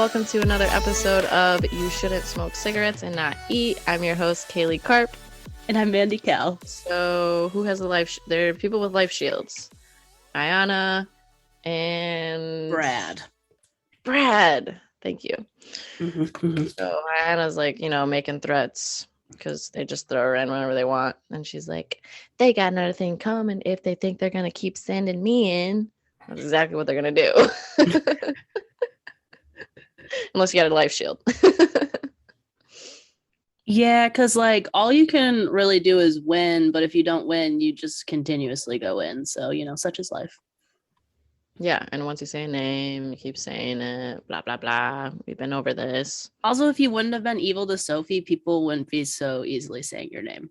welcome to another episode of You Shouldn't Smoke Cigarettes and Not Eat. I'm your host, Kaylee Karp. And I'm Mandy Cal. So, who has a life? There are people with life shields. Ayana and... Brad. Thank you. So, Ayana's like, making threats because they just throw her in whenever they want. And she's like, they got another thing coming if they think they're going to keep sending me in. That's exactly what they're going to do. Unless you got a life shield. Yeah, because all you can really do is win, but if you don't win, you just continuously go in. So, such is life. Yeah, and once you say a name, you keep saying it, blah, blah, blah. We've been over this. Also, if you wouldn't have been evil to Sophie, people wouldn't be so easily saying your name.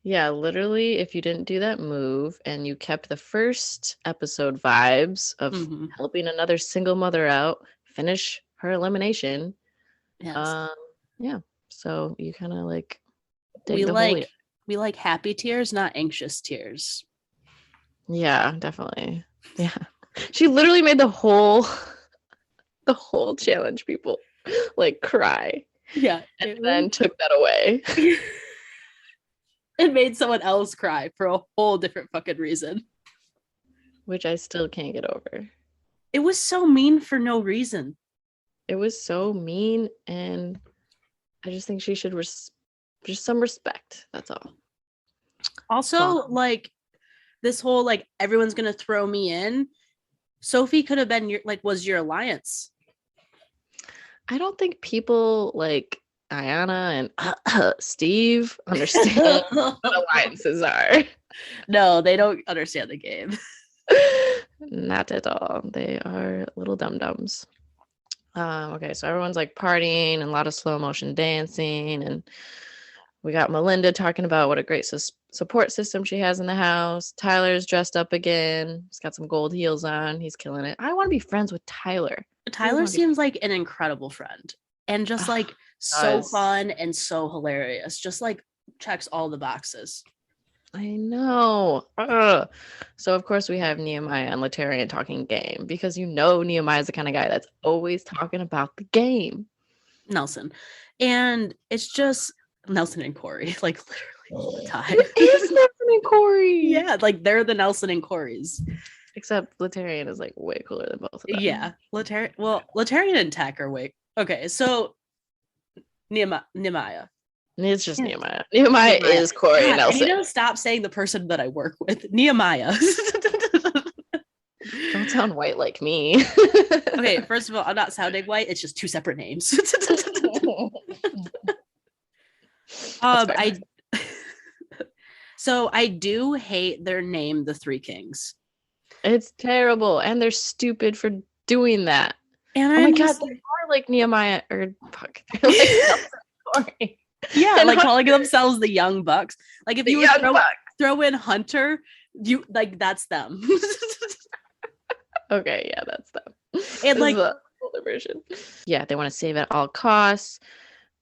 Yeah, literally, if you didn't do that move and you kept the first episode vibes of helping another single mother out, finish her elimination. Yes. Yeah. So you kind of we like happy tears, not anxious tears. Yeah, definitely. Yeah. She literally made the whole challenge people cry. Yeah. And then took that away. It made someone else cry for a whole different fucking reason. Which I still can't get over. It was so mean for no reason. It was so mean, and I just think she should just some respect. That's all. Also, this whole everyone's gonna throw me in. Sophie could have been was your alliance. I don't think people like Ayana and Steve understand what alliances are. No, they don't understand the game. Not at all. They are little dum-dums. Okay, so everyone's partying and a lot of slow motion dancing, and we got Melinda talking about what a great support system she has in the house. Tyler's dressed up again. He's got some gold heels on. He's killing it. I want to be friends with Tyler. Tyler seems like an incredible friend, and just so fun and so hilarious. Just checks all the boxes. I know. So of course we have Nehemiah and Latarian talking game, because Nehemiah's the kind of guy that's always talking about the game. Nelson. And it's just Nelson and Corey, literally all the time. It is Nelson and Corey. Yeah, they're the Nelson and Corys. Except Latarian is way cooler than both of them. Yeah. Latarian and Tech are way. Okay, so Nehemiah. It's just Nehemiah. Nehemiah is Corey and Nelson. I need to stop saying the person that I work with. Nehemiah. Don't sound white like me. Okay, first of all, I'm not sounding white. It's just two separate names. So I do hate their name, the Three Kings. It's terrible, and they're stupid for doing that. And oh my god, they are like Nehemiah or fuck. They're like Corey. Yeah, and calling themselves the Young Bucks. If you would throw in Hunter, you that's them. Okay, yeah, that's them. And the older version. Yeah, they want to save at all costs.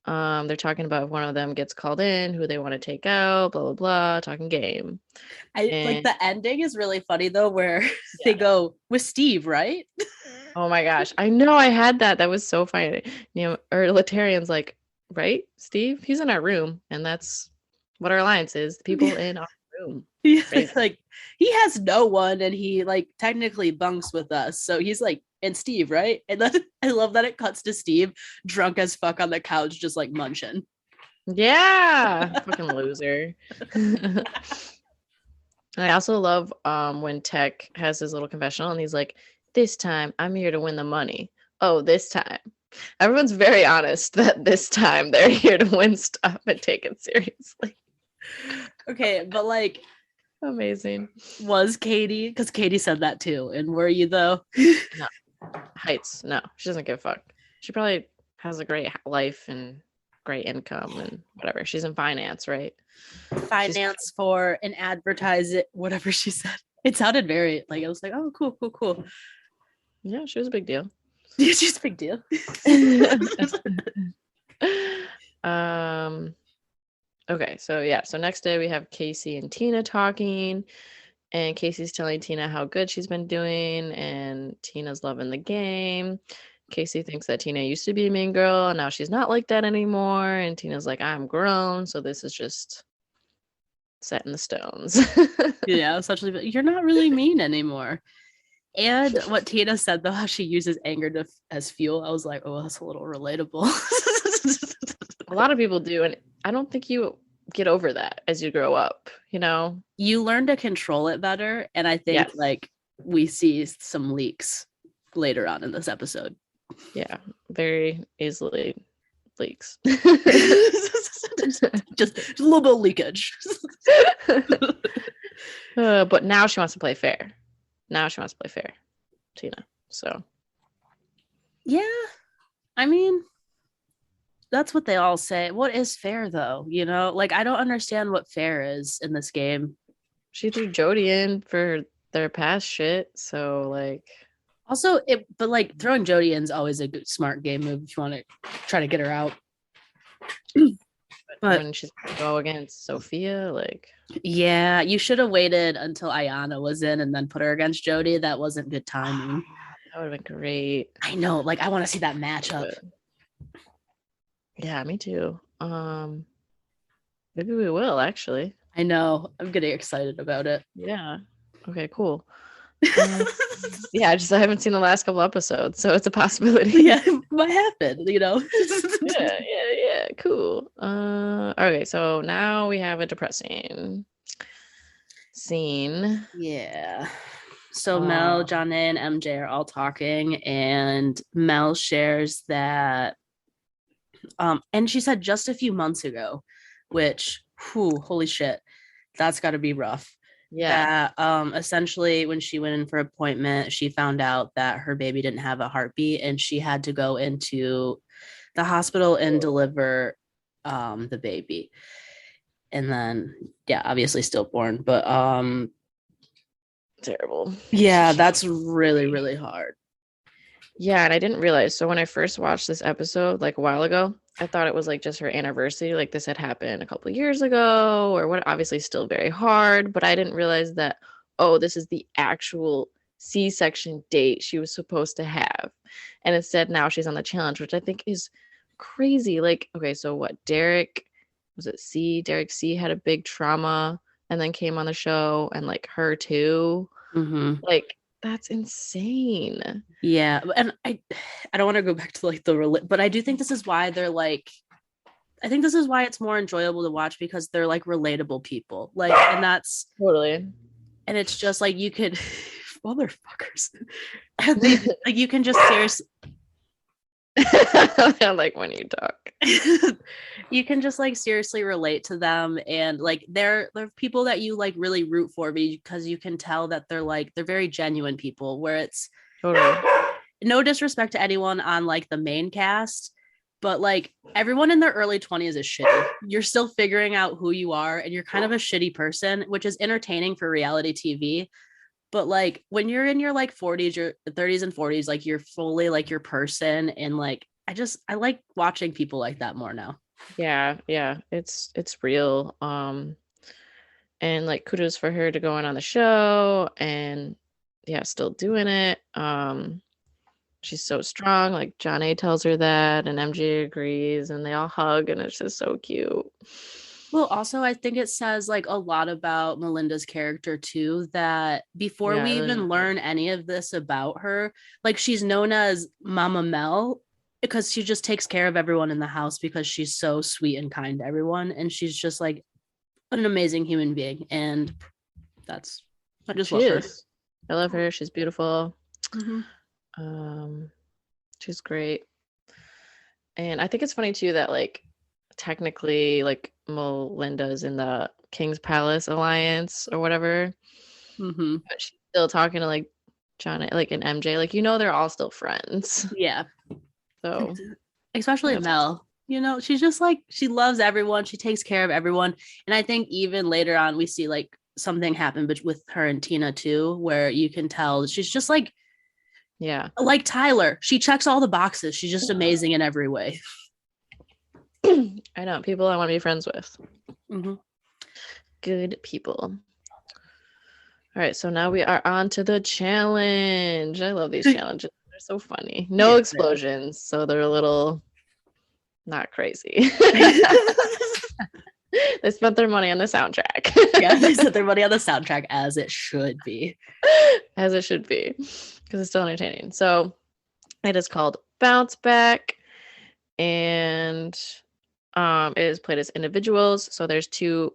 They're talking about if one of them gets called in, who they want to take out, blah blah blah, talking game. The ending is really funny though, where they go with Steve, right? Oh my gosh, I know, I had that. That was so funny. Or Latarian's like, right, Steve? He's in our room, and that's what our alliance is. The people in our room. Yeah, he has no one, and he technically bunks with us. So he's and Steve, right? And then I love that it cuts to Steve drunk as fuck on the couch, just munching. Yeah, fucking loser. I also love when Tech has his little confessional, and he's like, "This time I'm here to win the money." Oh, this time. Everyone's very honest that this time they're here to win stuff and take it seriously. Okay, but amazing. Was Katie, because Katie said that too, and were you though? No. Heights. No, she doesn't give a fuck. She probably has a great life and great income and whatever. She's in finance, right? Finance for an advertising, whatever she said. It sounded very I was like, oh, cool. Yeah, she was a big deal. Yeah, she's a big deal. Okay, so next day we have Casey and Tina talking, and Casey's telling Tina how good she's been doing, and Tina's loving the game. Casey thinks that Tina used to be a mean girl and now she's not like that anymore. And Tina's like, I'm grown, so this is just set in the stones. Yeah, essentially, you're not really mean anymore. And what Tina said, though, how she uses anger as fuel, I was like, oh, that's a little relatable. A lot of people do, and I don't think you get over that as you grow up, you know? You learn to control it better, and I think Yes. like we see some leaks later on in this episode. Yeah, very easily leaks. just a little bit of leakage. But now she wants to play fair. Tina. So yeah, I mean, that's what they all say. What is fair, though? You know, like I don't understand what fair is in this game. she threw Jody in for their past shit. So like, also, but like throwing Jody in is always a good, smart game move if you want to try to get her out. But when she's gonna go against Sophia, like, yeah, you should have waited until Ayana was in and then put her against Jody. That wasn't good timing. that would have been great. I know, like I want to see that matchup. Yeah, me too. Maybe we will actually. I know. I'm getting excited about it. Yeah. Okay, cool. Yeah, I haven't seen the last couple episodes, so it's a possibility. Yeah, it might happen, you know. yeah, cool. Okay, so now we have a depressing scene. Yeah. So Mel, Janae, and MJ are all talking, and Mel shares that and she said just a few months ago, which holy shit, that's got to be rough. Yeah. That essentially when she went in for appointment, she found out that her baby didn't have a heartbeat and she had to go into the hospital and deliver the baby. And then yeah, obviously stillborn, but terrible. Yeah, that's really, really hard. Yeah, and I didn't realize. So when I first watched this episode, like a while ago, I thought it was like just her anniversary. Like this had happened a couple of years ago, or what? Obviously, still very hard. But I didn't realize that. Oh, this is the actual C-section date she was supposed to have, and instead now she's on the challenge, which I think is crazy. Like, okay, so what? Derek was it C? Derek C had a big trauma and then came on the show, and like her too. Mm-hmm. Like that's insane. Yeah, and I don't want to go back to like but I do think this is why they're like, I think this is why it's more enjoyable to watch because they're like relatable people, like, and that's totally. And it's just like you could, motherfuckers, like you can just seriously. I like when you talk. You can just like seriously relate to them, and like they're people that you like really root for because you can tell that they're very genuine people, where it's Totally. No disrespect to anyone on like the main cast, but like everyone in their early 20s is shitty. You're still figuring out who you are and you're kind of a shitty person, which is entertaining for reality TV. But like when you're in your like 40s, your 30s and 40s, like you're fully like your person. And like I like watching people like that more now. Yeah, it's real. And like kudos for her to go on the show and yeah, still doing it. She's so strong. Like John A tells her that, and MJ agrees, and they all hug, and it's just so cute. Well, also, I think it says like a lot about Melinda's character too, that before we even learn any of this about her, like she's known as Mama Mel because she just takes care of everyone in the house because she's so sweet and kind to everyone. And she's just like an amazing human being. And I just love her. I love her. She's beautiful. Mm-hmm. She's great. And I think it's funny too that like technically like Melinda's in the King's Palace Alliance or whatever. Mm-hmm. But she's still talking to like John, like an MJ, like they're all still friends. Yeah. So especially Mel, she's just like she loves everyone. She takes care of everyone. And I think even later on we see like something happen with her and Tina too, where you can tell she's just like like Tyler. She checks all the boxes. She's just amazing in every way. I know people I want to be friends with. Mm-hmm. Good people. All right, so now we are on to the challenge. I love these challenges. They're so funny. No explosions, so they're a little not crazy. They spent their money on the soundtrack. Yeah, they spent their money on the soundtrack, as it should be. As it should be, because it's still entertaining. So it is called Bounce Back, and it is played as individuals. So there's 2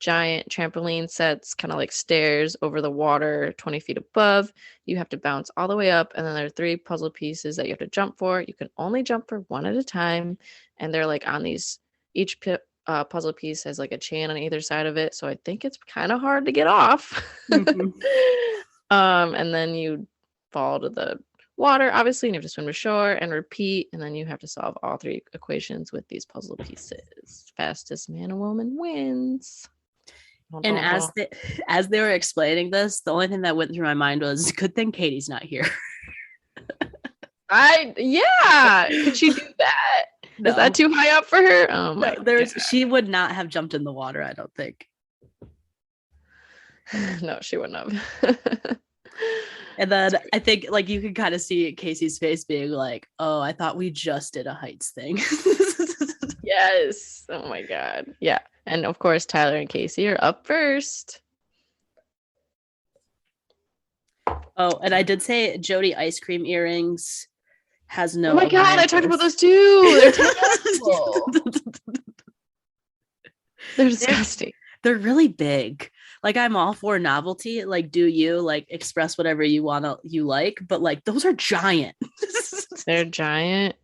giant trampoline sets, kind of like stairs over the water 20 feet above. You have to bounce all the way up, and then there are 3 puzzle pieces that you have to jump for. You can only jump for 1 at a time, and they're like on these, each puzzle piece has like a chain on either side of it, so I think it's kind of hard to get off. Mm-hmm. And then you fall to the water, obviously, and you have to swim to shore and repeat, and then you have to solve all 3 equations with these puzzle pieces. Fastest man or woman wins. And as they were explaining this, the only thing that went through my mind was, good thing Katie's not here. Could she do that? No. Is that too high up for her? Oh my God. She would not have jumped in the water, I don't think. No, she wouldn't have. And then I think like you can kind of see Casey's face being like, oh, I thought we just did a heights thing. Yes. Oh my God. Yeah. And of course, Tyler and Casey are up first. Oh, and I did say Jody ice cream earrings has no. Oh my God, I talked about those too. They're terrible. They're disgusting. They're really big. Like, I'm all for novelty. Like, do you like express whatever you like? But like, those are giant. They're giant,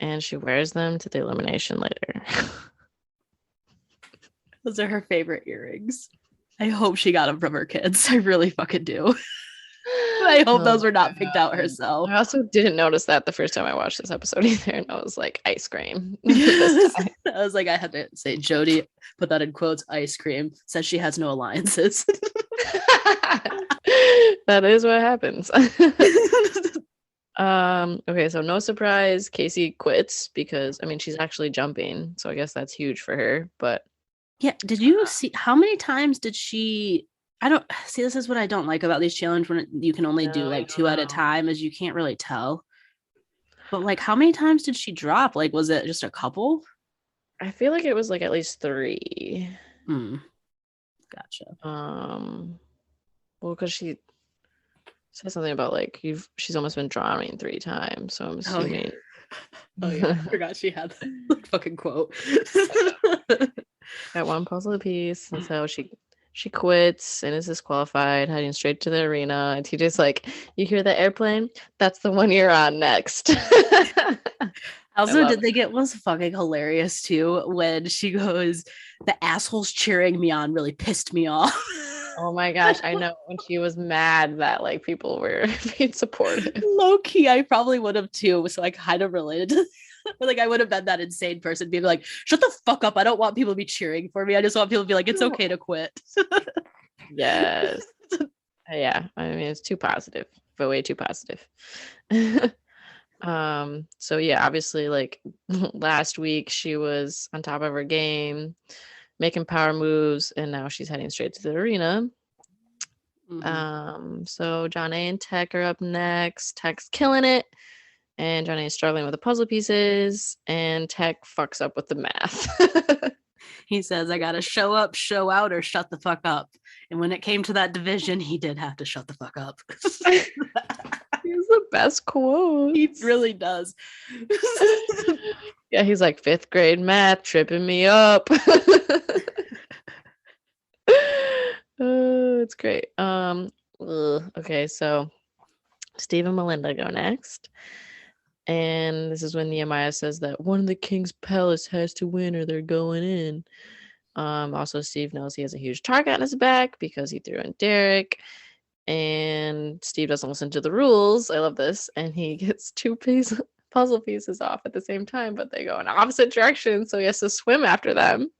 and she wears them to the elimination later. Those are her favorite earrings. I hope she got them from her kids. I really fucking do. I hope those were not picked out herself. I also didn't notice that the first time I watched this episode either, and I was like, ice cream. I was like, I had to say, Jody, put that in quotes, ice cream, says she has no alliances. That is what happens. Okay, so no surprise, Casey quits because, I mean, she's actually jumping, so I guess that's huge for her, but... Yeah, did you see, how many times did she... I don't see, this is what I don't like about these challenges when you can only do like 2 at a time, is you can't really tell. But like, how many times did she drop? Like, was it just a couple? I feel like it was like at least 3. Gotcha. Well, because she said something about like she's almost been drowning 3 times, so I'm assuming. Oh yeah, I forgot she had that fucking quote. Got 1 puzzle piece, and so she quits and is disqualified, heading straight to the arena. And TJ's like, you hear the airplane? That's the one you're on next. Also, did they get was fucking hilarious too when she goes, the assholes cheering me on really pissed me off. Oh my gosh, I know, when she was mad that like people were being supportive. Low key, I probably would have too. So I kind of related to like, I would have been that insane person being like, shut the fuck up. I don't want people to be cheering for me. I just want people to be like, it's okay to quit. Yes. Yeah. I mean, it's too positive, but way too positive. So yeah, obviously like last week she was on top of her game, making power moves, and now she's heading straight to the arena. So John A and Tech are up next. Tech's killing it. And Johnny is struggling with the puzzle pieces, and Tech fucks up with the math. He says, I gotta show up, show out, or shut the fuck up. And when it came to that division, he did have to shut the fuck up. He's the best quote. He really does. Yeah, he's like, 5th grade math tripping me up. Oh, it's great. Okay, so Steve and Melinda go next. And this is when Nehemiah says that one of the king's palace has to win or they're going in. Also, Steve knows he has a huge target on his back because he threw in Derek. And Steve doesn't listen to the rules. I love this. And he gets 2 puzzle pieces off at the same time, but they go in opposite directions. So he has to swim after them.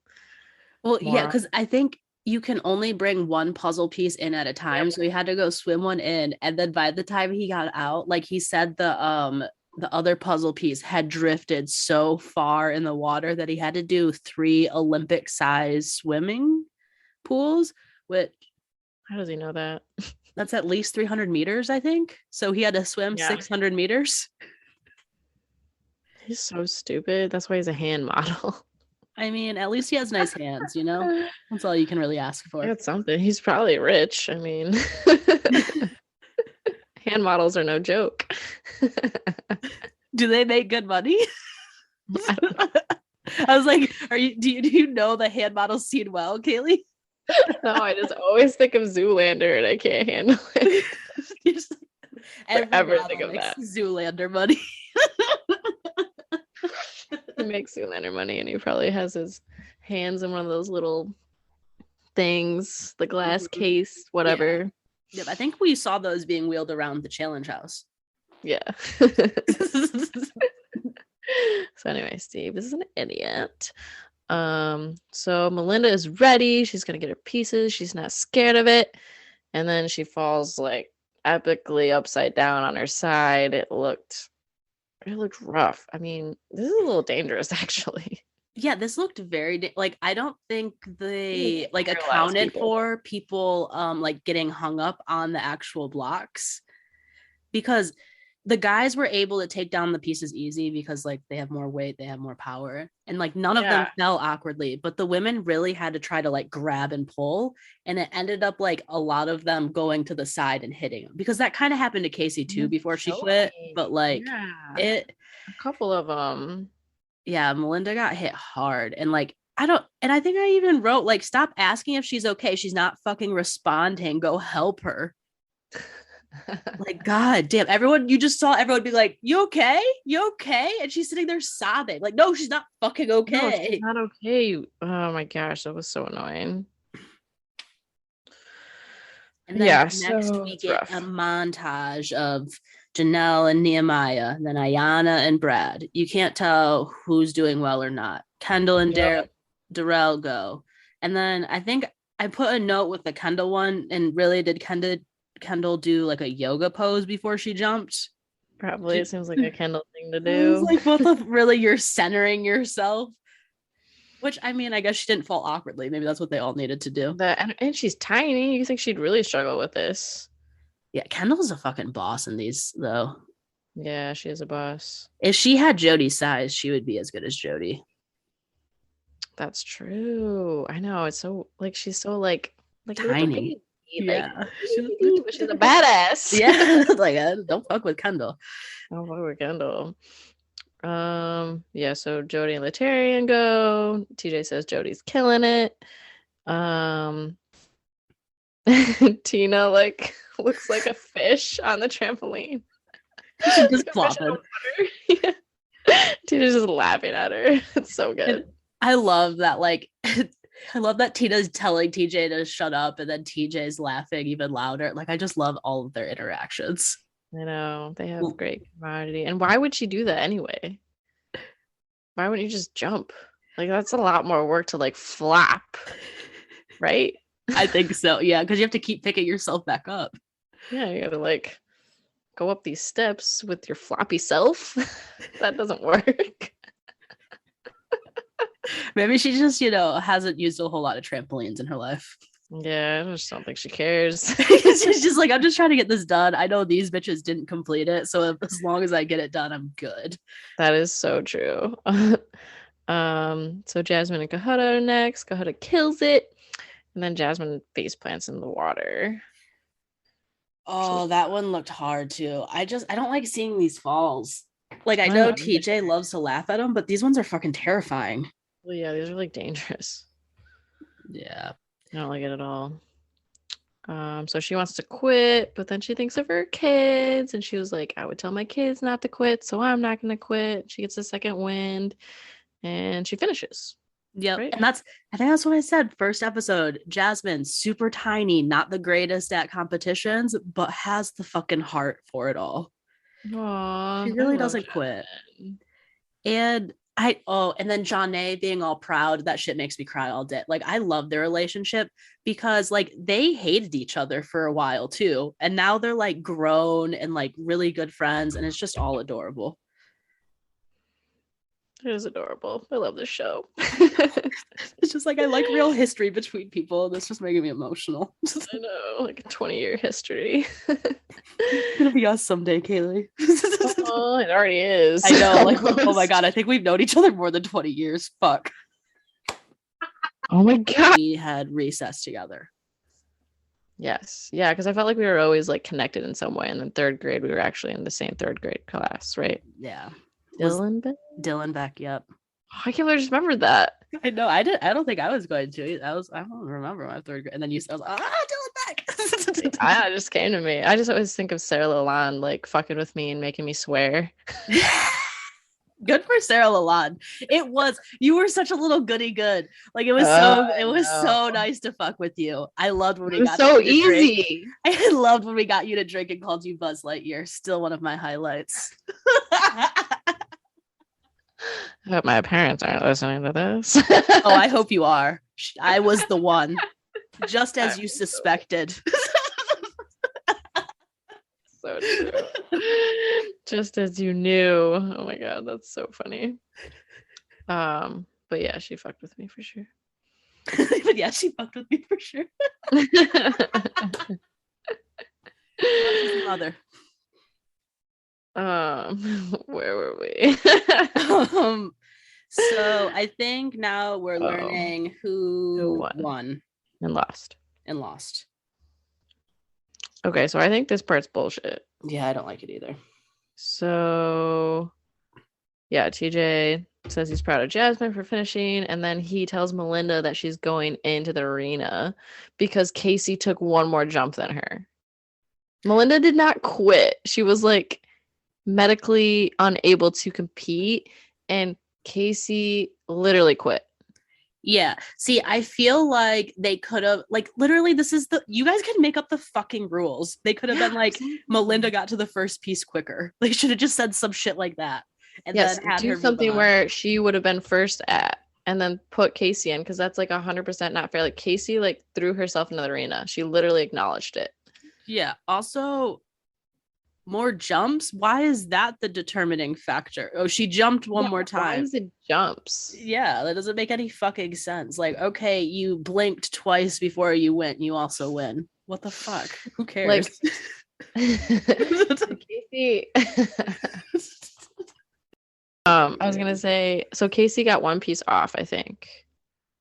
Well, yeah, because I think you can only bring 1 puzzle piece in at a time. Yep. So he had to go swim one in. And then by the time he got out, like he said, the other puzzle piece had drifted so far in the water that he had to do 3 Olympic size swimming pools, which... How does he know that? That's at least 300 meters, I think. So he had to swim 600 meters. He's so stupid. That's why he's a hand model. I mean, at least he has nice hands, you know? That's all you can really ask for. That's something. He's probably rich. I mean, hand models are no joke. Do they make good money? I was like, do you know the hand models scene well, Kaylee? No, I just always think of Zoolander and I can't handle it. Ever think of that. Zoolander money. He makes Zoolander money and he probably has his hands in one of those little things, the glass case, whatever. Yeah, I think we saw those being wheeled around the challenge house. Yeah. So anyway, Steve is an idiot. So Melinda is ready. She's gonna get her pieces. She's not scared of it. And then she falls like epically upside down on her side. It looked rough. I mean, this is a little dangerous actually. Yeah, this looked very like I don't think they like accounted for people like getting hung up on the actual blocks, because the guys were able to take down the pieces easy because like they have more weight, they have more power, and like none of them fell awkwardly, but the women really had to try to like grab and pull, and it ended up like a lot of them going to the side and hitting them, because that kind of happened to Casey too before she quit, but like a couple of them. Yeah, Melinda got hit hard, and like I think I even wrote like, stop asking if she's okay. She's not fucking responding. Go help her. Like, god damn, you just saw everyone be like, you okay? You okay? And she's sitting there sobbing. Like, no, she's not fucking okay. No, she's not okay. Oh my gosh, that was so annoying. And then next we get a montage of Janelle and Nehemiah, and then Ayana and Brad. You can't tell who's doing well or not. Kendall and Tyrell go. And then I think I put a note with the Kendall one, and really, did Kendall do like a yoga pose before she jumped? Probably. It seems like a Kendall thing to do. It's like, what the really, you're centering yourself? Which, I mean, I guess she didn't fall awkwardly. Maybe that's what they all needed to do. And she's tiny. You think she'd really struggle with this? Yeah, Kendall's a fucking boss in these, though. Yeah, she is a boss. If she had Jody's size, she would be as good as Jody. That's true. I know. It's so like she's so like tiny. Yeah, but she's a badass. Yeah, like don't fuck with Kendall. Don't fuck with Kendall. Yeah. So Jody and Latarian go. TJ says Jody's killing it. Tina like looks like a fish on the trampoline. She's just flopping. Yeah. Tina's just laughing at her. It's so good. And I love that. Like, I love that Tina's telling TJ to shut up, and then TJ's laughing even louder. Like, I just love all of their interactions. I know, they have great camaraderie. And why would she do that anyway? Why wouldn't you just jump? Like, that's a lot more work to like flop, right? I think so. Yeah, because you have to keep picking yourself back up. Yeah, you gotta like go up these steps with your floppy self. That doesn't work. Maybe she just, hasn't used a whole lot of trampolines in her life. Yeah, I just don't think she cares. She's just like, I'm just trying to get this done. I know these bitches didn't complete it, so as long as I get it done, I'm good. That is so true. So Jasmine and Kahada are next. Kahada kills it, and then Jasmine face plants in the water. Oh, that one looked hard too. I don't like seeing these falls. Like, I know TJ loves to laugh at them, but these ones are fucking terrifying. Well, yeah, these are like dangerous. Yeah. I don't like it at all. So she wants to quit, but then she thinks of her kids, and she was like, I would tell my kids not to quit, so I'm not gonna quit. She gets a second wind, and she finishes. Yep. Right? And I think that's what I said first episode. Jasmine, super tiny, not the greatest at competitions, but has the fucking heart for it all. Aww, she really doesn't quit. And and then Janae being all proud, that shit makes me cry all day. Like, I love their relationship because like they hated each other for a while too, and now they're like grown and like really good friends, and it's just all adorable. It is adorable. I love this show. It's just like I like real history between people. That's just making me emotional. I know, like a 20-year history. It's gonna be us someday, Kaylee. Oh, it already is. I know, like, oh my god, I think we've known each other more than 20 years. Fuck. Oh my god. We had recess together. Yes. Yeah, because I felt like we were always like connected in some way. And then third grade, we were actually in the same third grade class, right? Yeah. Dylan Beck, yep. Oh, I can't believe I just remembered that. I know. I don't think I was going to. I don't remember my third grade. And then you said, Dylan Beck. It just came to me. I just always think of Sarah Lalonde like fucking with me and making me swear. Good for Sarah Lalonde. It was. You were such a little goody good. Like it was so nice to fuck with you. I loved when we got so you to easy. Drink. I loved when we got you to drink and called you Buzz Lightyear. Still one of my highlights. I hope my parents aren't listening to this. Oh, I hope you are. I was the one, just as you suspected. So true. Just as you knew. Oh my god, that's so funny. But yeah, she fucked with me for sure. But yeah, she fucked with me for sure. Mother. Where were we? So I think now we're learning who won and lost. Okay, so I think this part's bullshit. Yeah, I don't like it either. So yeah, TJ says he's proud of Jasmine for finishing, and then he tells Melinda that she's going into the arena because Casey took one more jump than her. Melinda did not quit. She was like medically unable to compete, and Casey literally quit. Yeah. See, I feel like they could have, like, literally, you guys can make up the fucking rules. They could have been like, Melinda got to the first piece quicker. They should have just said some shit like that. And then had do her something where she would have been first at, and then put Casey in, because that's like 100% not fair. Like Casey like threw herself into the arena. She literally acknowledged it. Yeah. Also, more jumps. Why is that the determining factor? Oh, she jumped one more time. Why is it jumps? Yeah, that doesn't make any fucking sense. Like, okay, you blinked twice before you went. You also win. What the fuck? Who cares? Like, Casey. I was gonna say, so Casey got one piece off, I think.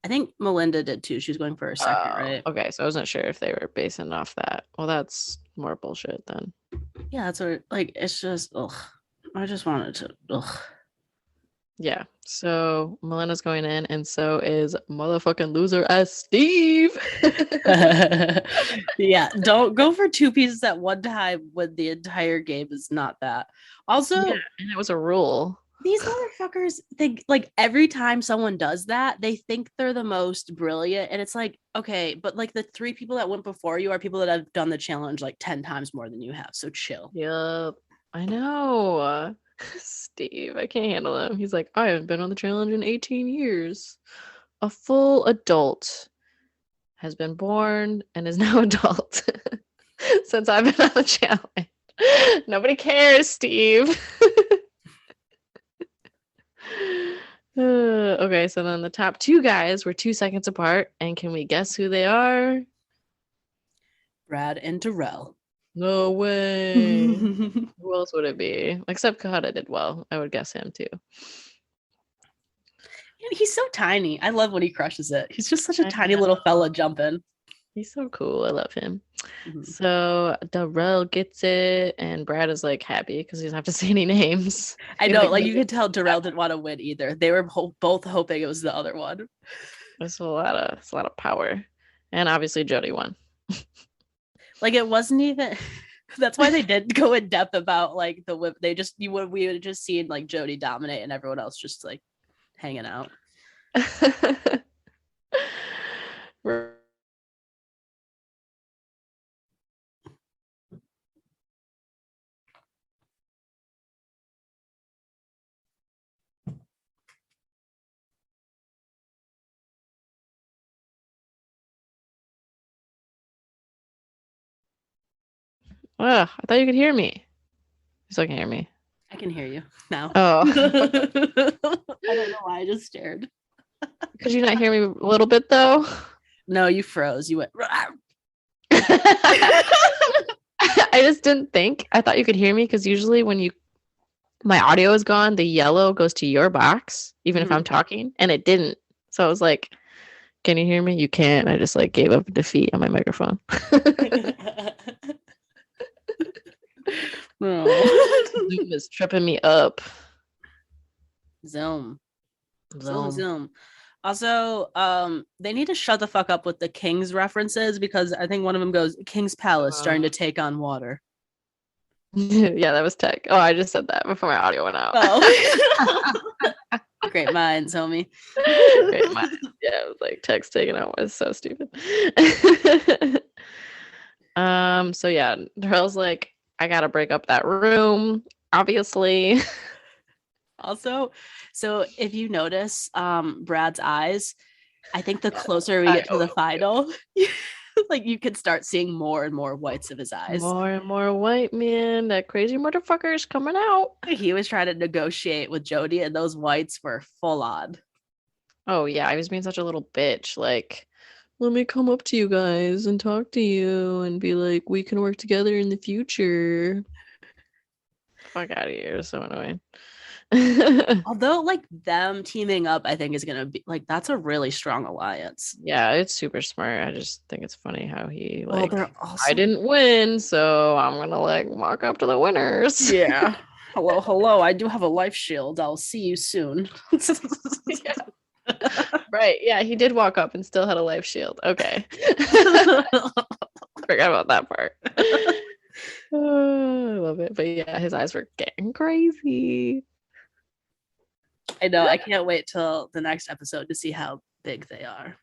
I think Melinda did too. She was going for a second, right? Okay, so I wasn't sure if they were basing off that. Well, that's more bullshit then. Yeah, that's what, like, it's just, ugh. I just wanted to, ugh. Yeah, so Melinda's going in, and so is motherfucking loser as Steve. Yeah, don't go for two pieces at one time when the entire game is not that. Also, and it was a rule. These motherfuckers think, like, every time someone does that, they think they're the most brilliant. And it's like, okay, but like the three people that went before you are people that have done the challenge like 10 times more than you have. So chill. Yep. I know. Steve, I can't handle him. He's like, I haven't been on the challenge in 18 years. A full adult has been born and is now adult since I've been on the challenge. Nobody cares, Steve. Okay, so then the top two guys were 2 seconds apart, and can we guess who they are? Brad and Tyrell. No way. Who else would it be? Except Kahada did well. I would guess him too. He's so tiny. I love when he crushes it. He's just such a tiny little fella jumping. He's so cool. I love him. Mm-hmm. So Tyrell gets it, and Brad is like happy because he doesn't have to say any names. I know, like you could tell Tyrell didn't want to win either. They were both hoping it was the other one. It's a lot of power, and obviously Jody won. Like it wasn't even. That's why they didn't go in depth about like the whip. We would have just seen like Jody dominate and everyone else just like hanging out. I thought you could hear me. You still can't hear me. I can hear you now. Oh. I don't know why I just stared. Could you not hear me a little bit though? No, you froze. You went. I just didn't think. I thought you could hear me because usually when my audio is gone, the yellow goes to your box, even if I'm talking, and it didn't. So I was like, can you hear me? You can't. I just like gave up defeat on my microphone. Zoom is tripping me up. Zoom. Also, they need to shut the fuck up with the King's references because I think one of them goes, King's Palace starting to take on water. Yeah, that was Tech. Oh, I just said that before my audio went out. Oh. Great minds, homie. Great minds. Yeah, it was like Tech's taking out was so stupid. So yeah, Tyrell's like, I gotta break up that room, obviously. Also, so if you notice Brad's eyes, I think the closer we get to the final, like you could start seeing more and more whites of his eyes. More and more white men. That crazy motherfucker is coming out. He was trying to negotiate with Jody, and those whites were full on. Oh yeah, I was being such a little bitch. Like, let me come up to you guys and talk to you and be like, we can work together in the future. Fuck out of here. So annoying. Although, like, them teaming up, I think is gonna be like that's a really strong alliance. Yeah, it's super smart. I just think it's funny how he like also... I didn't win, so I'm gonna like walk up to the winners. Yeah. Hello. I do have a life shield. I'll see you soon. Yeah. Right. Yeah, he did walk up and still had a life shield. Okay. Forgot about that part. Oh, I love it. But yeah, his eyes were getting crazy. I know. I can't wait till the next episode to see how big they are.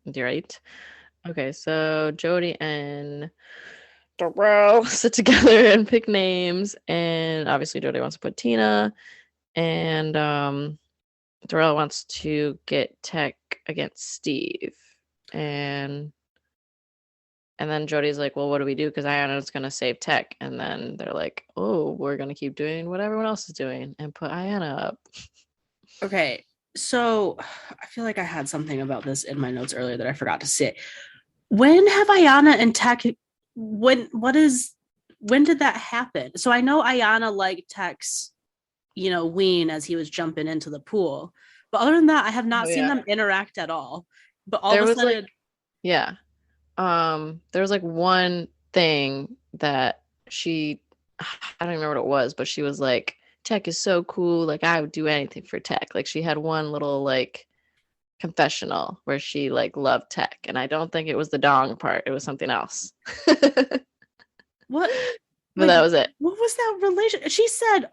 You're right. Okay, so Jody and Tyrell sit together and pick names, and obviously Jody wants to put Tina, and Tyrell wants to get Tech against Steve, and then Jody's like, well, what do we do? Because Ayana's gonna save Tech, and then they're like, oh, we're gonna keep doing what everyone else is doing and put Ayana up. Okay, so I feel like I had something about this in my notes earlier that I forgot to say. When have Ayana and Tech? When did that happen? So I know Ayana liked Tech's, ween as he was jumping into the pool, but other than that, I have not seen them interact at all. But all of a sudden, yeah, there was like one thing that I don't remember what it was, but she was like, Tech is so cool, like I would do anything for Tech. Like she had one little like confessional where she like loved Tech, and I don't think it was the dong part, it was something else. What? But that was it. What was that relation? She said,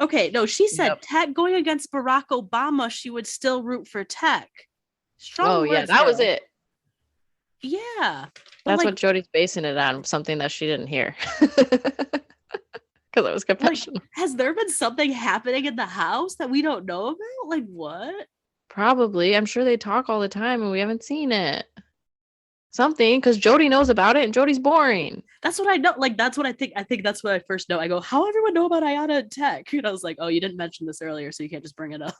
Tech going against Barack Obama, she would still root for Tech. Strong words, yeah, that was it. Yeah. That's what Jody's basing it on, something that she didn't hear. Because it was confessional. Has there been something happening in the house that we don't know about? Like what? Probably. I'm sure they talk all the time and we haven't seen it. Something, because Jody knows about it and Jody's boring. That's what I know. Like, that's what I think. I think that's what I first know. I go, how everyone know about Ayana and Tech? And I was like, oh, you didn't mention this earlier, so you can't just bring it up.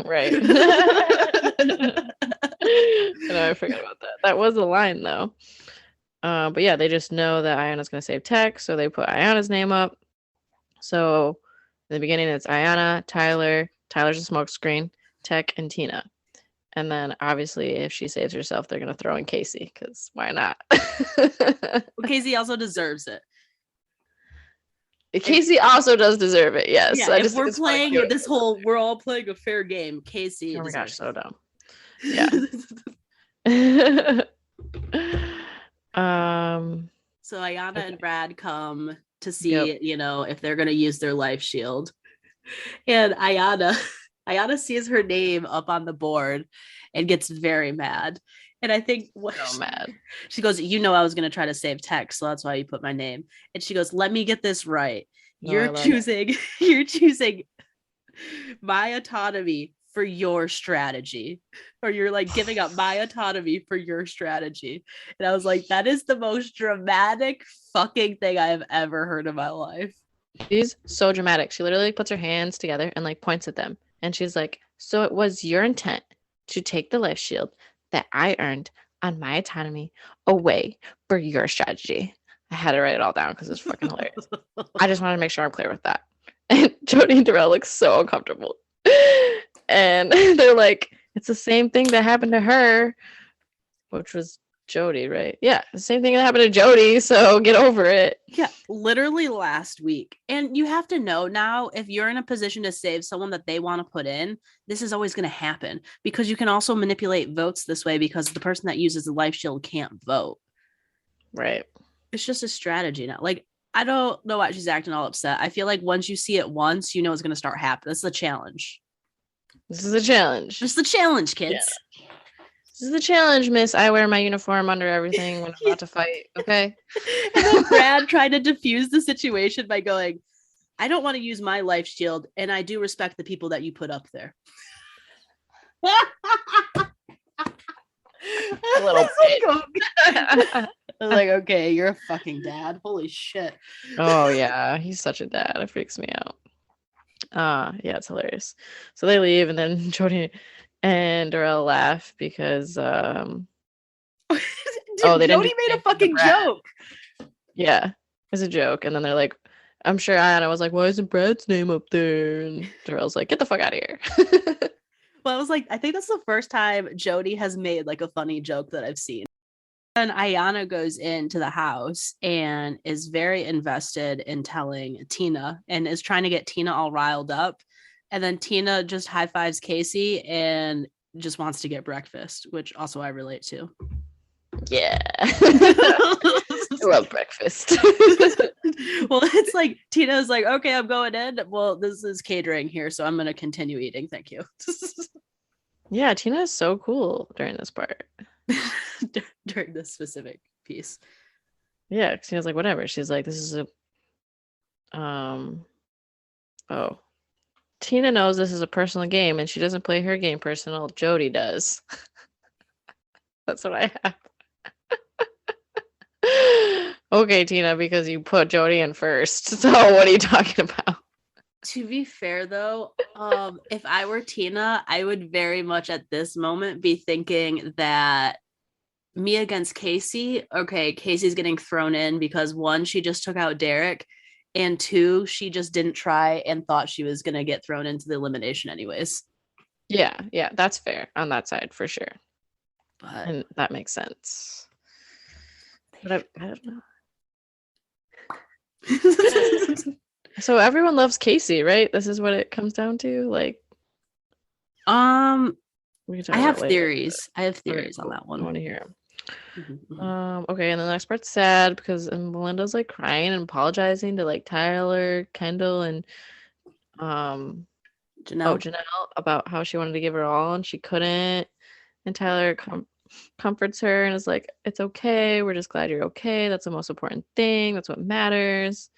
Right. No, I forgot about that. That was a line, though. But yeah, they just know that Ayana's going to save Tech, so they put Ayana's name up. So in the beginning, it's Ayana, Tyler's a smokescreen, Tech, and Tina. And then obviously, if she saves herself, they're going to throw in Casey, because why not? Well, Casey also deserves it. Casey also does deserve it, yes. Yeah, if we're playing this whole, we're all playing a fair game, Casey. Oh my gosh, so dumb. Yeah. So Ayana and Brad come to see, if they're going to use their life shield. And Ayana sees her name up on the board and gets very mad. And I think mad. She goes, I was going to try to save Tech, so that's why you put my name. And she goes, let me get this right. You're choosing my autonomy for your strategy, or you're like giving up my autonomy for your strategy. And I was like, that is the most dramatic fucking thing I have ever heard in my life. She's so dramatic. She literally puts her hands together and like points at them. And she's like, so it was your intent to take the life shield that I earned on my autonomy away for your strategy. I had to write it all down because it's fucking hilarious. I just wanted to make sure I'm clear with that. And Jody and Tyrell look so uncomfortable. And they're like, it's the same thing that happened to her, which was Jody, right? Yeah, the same thing that happened to Jody, so get over it. Yeah, literally last week. And you have to know now, if you're in a position to save someone that they want to put in, this is always going to happen, because you can also manipulate votes this way because the person that uses the life shield can't vote. Right. It's just a strategy now. Like, I don't know why she's acting all upset. I feel like once you see it once, you know it's going to start happening. That's the challenge. This is a challenge. It's the challenge, kids. Yeah. This is the challenge, miss. I wear my uniform under everything when I'm about to fight, okay? And then Brad tried to diffuse the situation by going, I don't want to use my life shield, and I do respect the people that you put up there. A little bit. I was like, okay, you're a fucking dad. Holy shit. Oh, yeah. He's such a dad. It freaks me out. Yeah, it's hilarious. So they leave, and then Jody and Tyrell laugh because Dude, they Jody made a fucking joke. Yeah, it's a joke. And then they're like, I'm sure Ayana was like, why isn't Brad's name up there? And Tyrell's like, get the fuck out of here. Well, I was like, I think that's the first time Jody has made like a funny joke that I've seen. And Ayana goes into the house and is very invested in telling Tina and is trying to get Tina all riled up. And then Tina just high fives Casey and just wants to get breakfast, which also I relate to. Yeah. I love breakfast. Well, it's like Tina's like, okay, I'm going in. Well, this is catering here, so I'm going to continue eating. Thank you. Yeah, Tina is so cool during this part. During this specific piece. Yeah, Tina's like, whatever. She's like, this is a Tina knows this is a personal game and she doesn't play her game personal. Jody does. That's what I have. Okay, Tina, because you put Jody in first. So what are you talking about? To be fair, though, if I were Tina, I would very much at this moment be thinking that me against Casey. Okay, Casey's getting thrown in because one, she just took out Derek, and two, she just didn't try and thought she was going to get thrown into the elimination anyways. Yeah, that's fair on that side for sure. But and that makes sense. But I don't know. So everyone loves Casey, right? This is what it comes down to, like. I have theories. I have theories on that one. I want to hear them. Mm-hmm. Okay, and the next part's sad because Melinda's like crying and apologizing to like Tyler, Kendall, and Janelle about how she wanted to give her all and she couldn't. And Tyler comforts her and is like, it's okay. We're just glad you're okay. That's the most important thing. That's what matters.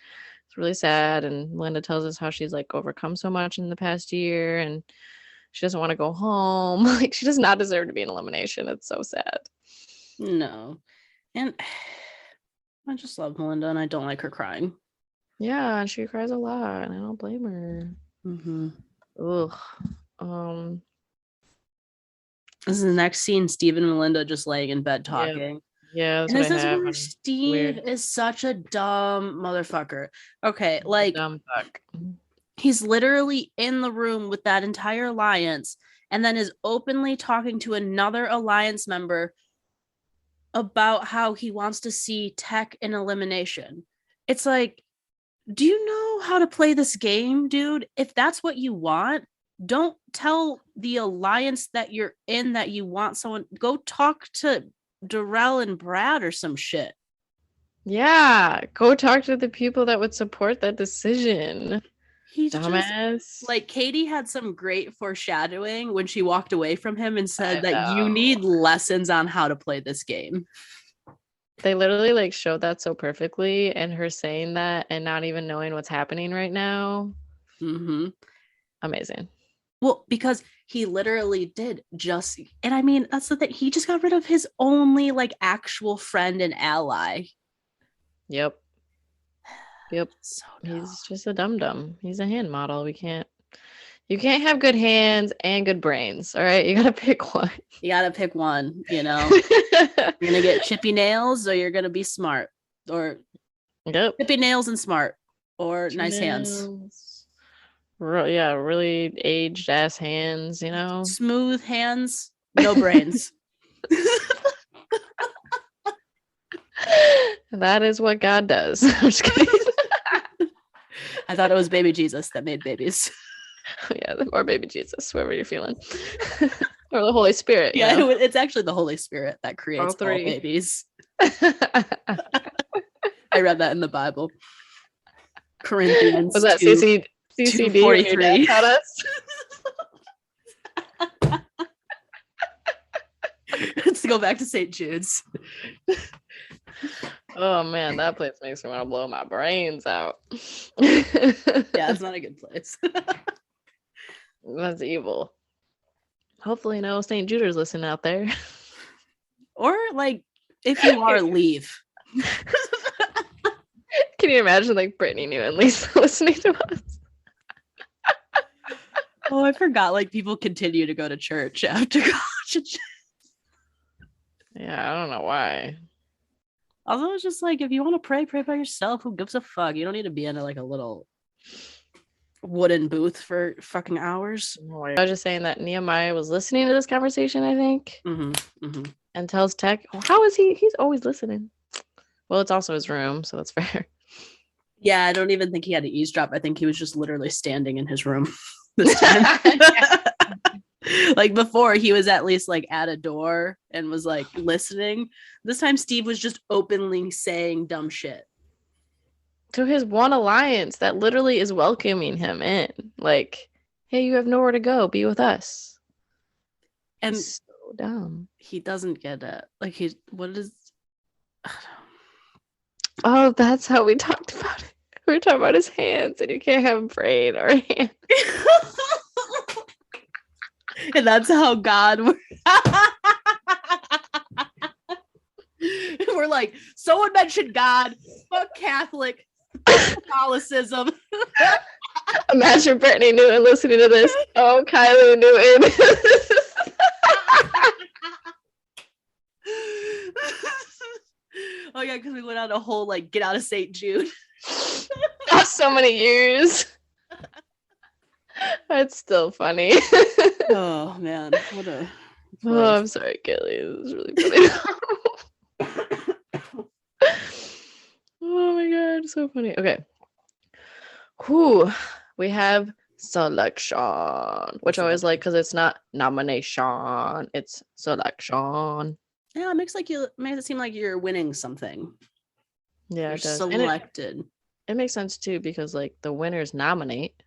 It's really sad. And Melinda tells us how she's like overcome so much in the past year and she doesn't want to go home. Like she does not deserve to be in elimination. It's so sad. No. And I just love Melinda and I don't like her crying. Yeah, and she cries a lot and I don't blame her. Mm-hmm. Ugh. This is the next scene, Steve and Melinda just laying in bed talking. Yeah, and this is where Steve is such a dumb motherfucker. Okay, like dumb fuck. He's literally in the room with that entire alliance and then is openly talking to another alliance member about how he wants to see Tech in elimination. It's like, do you know how to play this game, dude? If that's what you want, don't tell the alliance that you're in that you want someone. Go talk to Tyrell and Brad or some shit. Yeah, go talk to the people that would support that decision. He's dumbass. Just, like Katie had some great foreshadowing when she walked away from him and said that you need lessons on how to play this game. They literally like showed that so perfectly, and her saying that and not even knowing what's happening right now. Mm-hmm. Amazing. Well, because he literally did just, and I mean, that's the thing. He just got rid of his only like actual friend and ally. Yep. Yep. So He's just a dum-dum. He's a hand model. You can't have good hands and good brains. All right. You got to pick one. You got to pick one, you know. You're going to get chippy nails or you're going to be smart. Or chippy nails and smart. Or nice hands. Yeah, really aged ass hands, you know. Smooth hands, no brains. That is what God does. I'm just kidding. I thought it was baby Jesus that made babies. Yeah, or baby Jesus, whoever you're feeling. Or the Holy Spirit. Yeah, it's actually the Holy Spirit that creates all babies. I read that in the Bible. Corinthians. Was that CCD taught us? Let's go back to St. Jude's. Oh man, that place makes me want to blow my brains out. Yeah, it's not a good place. That's evil. Hopefully no St. Jude's listening out there. Or like, if you are, leave. Can you imagine like Brittany New and Lisa listening to us? Oh, I forgot. Like people continue to go to church after college. Yeah, I don't know why. Although it's just like, if you want to pray by yourself. Who gives a fuck? You don't need to be in like a little wooden booth for fucking hours. I was just saying that Nehemiah was listening to this conversation, I think, and tells Tech, how is he? He's always listening. Well, it's also his room, so that's fair. Yeah, I don't even think he had to eavesdrop. I think he was just literally standing in his room this time. Like before, he was at least like at a door and was like listening. This time, Steve was just openly saying dumb shit to his one alliance that literally is welcoming him in. Like, hey, you have nowhere to go. Be with us. And he's so dumb. He doesn't get it. Like what is? Oh, that's how we talked about it. We were talking about his hands, and you can't have brain or hand. And that's how God. We're like, someone mentioned God. Fuck Catholic. Catholicism. Imagine Brittany Newton listening to this. Oh, Kylie Newton. Oh yeah, because we went on a whole like get out of St. Jude. So many years. That's still funny. Oh man, what a. Oh, I'm sorry, Kelly. It was really funny. Oh my god, so funny. Okay. Whew. We have selection, which I always like because it's not nomination, it's selection. Yeah, it makes it seem like you're winning something. Yeah, you're it does. Selected. It makes sense too because like the winners nominate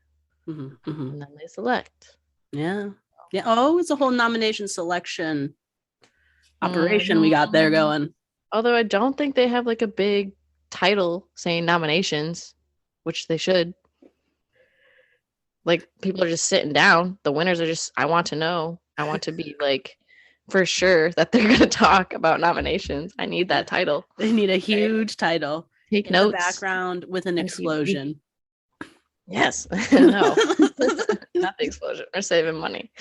and then they select. Yeah. Oh, it's a whole nomination selection operation we got there going. Although I don't think they have like a big title saying nominations, which they should. Like people are just sitting down. The winners are just, I want to know. I want to be like for sure that they're going to talk about nominations. I need that title. They need a huge title. Take notes. The background with an explosion. Yes. No. Not the explosion. We're saving money.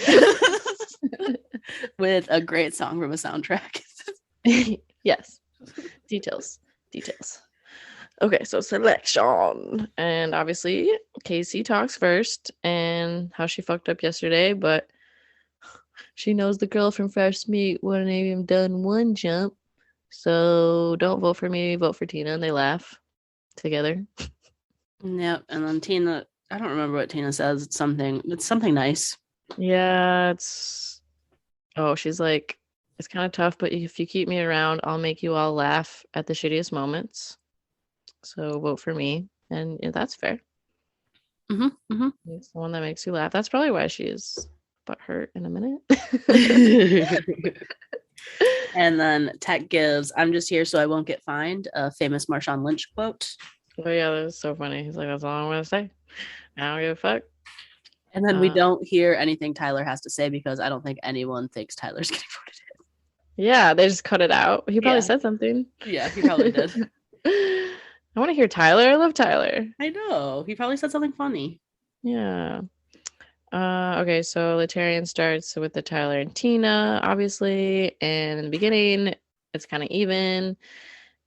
With a great song from a soundtrack. Yes. Details. Okay, so selection. And obviously Casey talks first and how she fucked up yesterday, but she knows the girl from Fresh Meat wouldn't even done one jump. So don't vote for me, vote for Tina. And they laugh together. Yep. And then Tina, I don't remember what Tina says. It's something nice. Yeah, she's like, it's kind of tough, but if you keep me around, I'll make you all laugh at the shittiest moments. So vote for me. And that's fair. It's the one that makes you laugh. That's probably why she is butthurt in a minute. And then Tech gives, I'm just here so I won't get fined, a famous Marshawn Lynch quote. Oh yeah, that was so funny. He's like, that's all I'm going to say. I don't give a fuck. And then we don't hear anything Tyler has to say because I don't think anyone thinks Tyler's getting voted in. Yeah, they just cut it out. He probably said something. Yeah, he probably did. I want to hear Tyler. I love Tyler. I know. He probably said something funny. Yeah. Okay, so Laterian starts with the Tyler and Tina, obviously, and in the beginning, it's kind of even,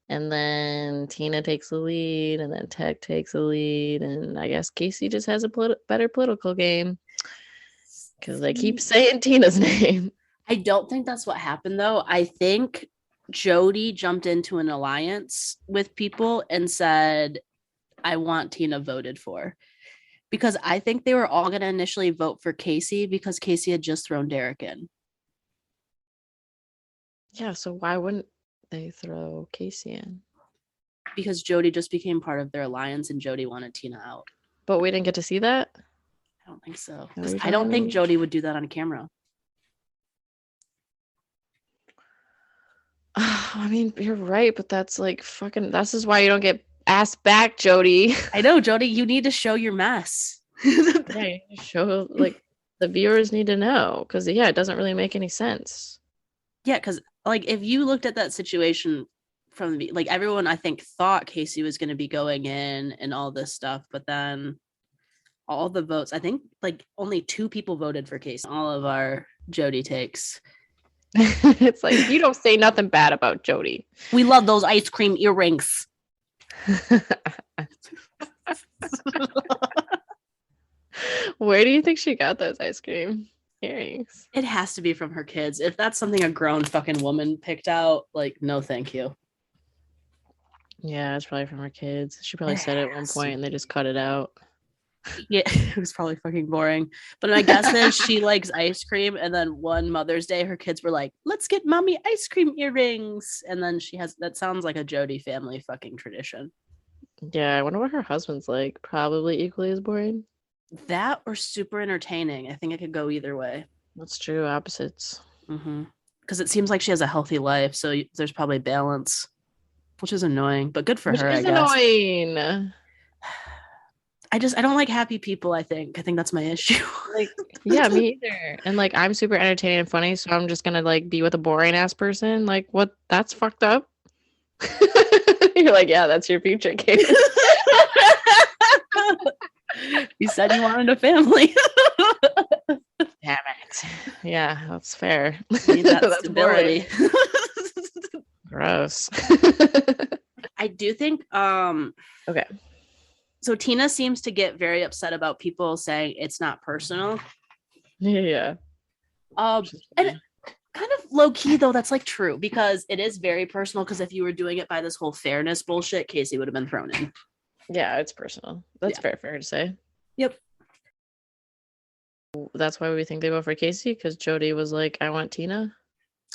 and then Tina takes the lead, and then Tech takes the lead, and I guess Casey just has a better political game because they keep saying Tina's name. I don't think that's what happened, though. I think Jody jumped into an alliance with people and said, I want Tina voted for. Because I think they were all going to initially vote for Casey because Casey had just thrown Derek in. Yeah, so why wouldn't they throw Casey in? Because Jody just became part of their alliance and Jody wanted Tina out. But we didn't get to see that? I don't think so. Because I don't think Jody would do that on camera. I mean, you're right, but that's like fucking, this is why you don't get asked back, Jody. I know, Jody, you need to show your mess. Yeah, you need to show, like, the viewers need to know, because, yeah, it doesn't really make any sense. Yeah, because, like, if you looked at that situation from the, like, everyone, I think, thought Casey was going to be going in and all this stuff, but then all the votes, I think, like, only 2 people voted for Casey. All of our Jody takes. It's like, you don't say nothing bad about Jody. We love those ice cream earrings. Where do you think she got those ice cream earrings? It has to be from her kids. If that's something a grown fucking woman picked out, like, no thank you. Yeah, it's probably from her kids. She probably said it at one point and they just cut it out. Yeah, it was probably fucking boring. But my guess is she likes ice cream. And then one Mother's Day, her kids were like, let's get mommy ice cream earrings. And then she has, that sounds like a Jody family fucking tradition. Yeah, I wonder what her husband's like. Probably equally as boring. That or super entertaining. I think it could go either way. That's true. Opposites. Because it seems like she has a healthy life. So there's probably balance, which is annoying, but good for her, I guess. Annoying. I don't like happy people. I think that's my issue. Like, yeah, me either. And like, I'm super entertaining and funny, so I'm just gonna like be with a boring ass person. Like, what? That's fucked up. You're like, yeah, that's your future, Kate. You said you wanted a family. Damn it. Yeah, that's fair. Need that stability. Gross. I do think. Okay. So Tina seems to get very upset about people saying it's not personal. Yeah. And kind of low key though, that's like true because it is very personal. Because if you were doing it by this whole fairness bullshit, Casey would have been thrown in. Yeah, it's personal. That's fair to say. Yep. That's why we think they vote for Casey, because Jody was like, I want Tina.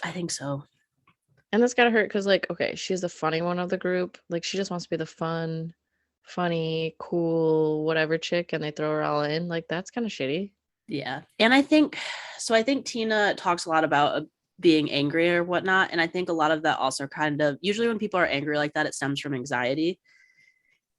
I think so. And that's gotta hurt because, like, okay, she's the funny one of the group. Like, she just wants to be the funny, cool, whatever chick, and they throw her all in. Like, that's kind of shitty. Yeah. And I think Tina talks a lot about being angry or whatnot. And I think a lot of that also kind of, usually when people are angry like that, it stems from anxiety.